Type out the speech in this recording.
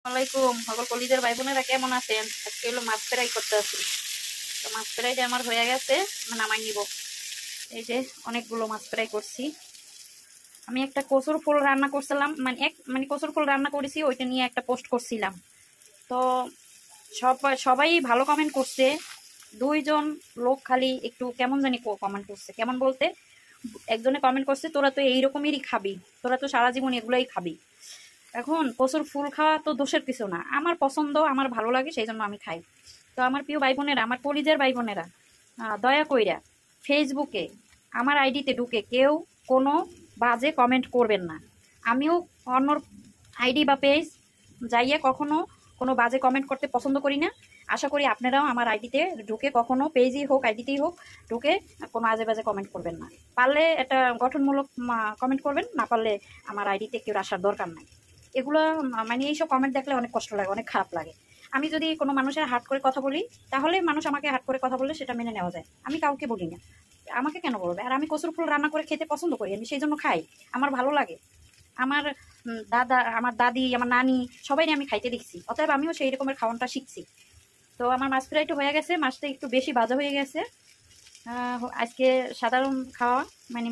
ওয়ালাইকুম সকল কলিজার ভাই বোনেরা কেমন আছেন? আজকে হলো মাছ ফ্রাই করতে আছি। তো মাছ ফ্রাইটা আমার হয়ে গেছে, নামাই নিব। এই যে অনেকগুলো মাছ ফ্রাই করছি। আমি একটা কচুর ফুল রান্না করছিলাম, মানে কচুর ফুল রান্না করেছি, ওইটা নিয়ে একটা পোস্ট করছিলাম। তো সবাই ভালো কমেন্ট করছে। দুইজন লোক খালি একটু কেমন জানি কমেন্ট করছে, কেমন বলতে একজনে কমেন্ট করছে, তোরা তো এইরকমেরই খাবি, তোরা তো সারা জীবন এগুলাই খাবি। এখন কচুর ফুল খাওয়া তো দোষের কিছু না, আমার পছন্দ, আমার ভালো লাগে, সেই জন্য আমি খাই। তো আমার প্রিয় ভাই বোনেরা, আমার কলিজার ভাই বোনেরা, দয়া কইরা ফেসবুকে আমার আইডিতে ঢুকে কেউ কোনো বাজে কমেন্ট করবেন না। আমিও অন্যর আইডি বা পেজ যাইয়ে কখনো কোনো বাজে কমেন্ট করতে পছন্দ করি না। আশা করি আপনারাও আমার আইডিতে ঢুকে কখনো পেজই হোক আইডিতেই হোক ঢুকে কোনো আজে বাজে কমেন্ট করবেন না। পারলে এটা গঠনমূলক কমেন্ট করবেন, না পারলে আমার আইডিতে কেউ আসার দরকার নাই। এগুলো মানে এইসব কমেন্ট দেখলে অনেক কষ্ট লাগে, অনেক খারাপ লাগে। আমি যদি কোনো মানুষের হাট করে কথা বলি, তাহলে মানুষ আমাকে হাট করে কথা বললে সেটা মেনে নেওয়া যায়, আমি কাউকে বলি না। আমাকে কেন বলবে? আর আমি কচুর ফুল রান্না করে খেতে পছন্দ করি, আমি সেই জন্য খাই, আমার ভালো লাগে। আমার দাদা, আমার দাদি, আমার নানি সবাই আমি খাইতে দেখছি, অতএব আমিও সেই রকমের খাওয়ানটা শিখছি। তো আমার মাছ ফ্রাইটা হয়ে গেছে, মাছটা একটু বেশি ভাজা হয়ে গেছে। আজকে সাধারণ খাওয়া, মানে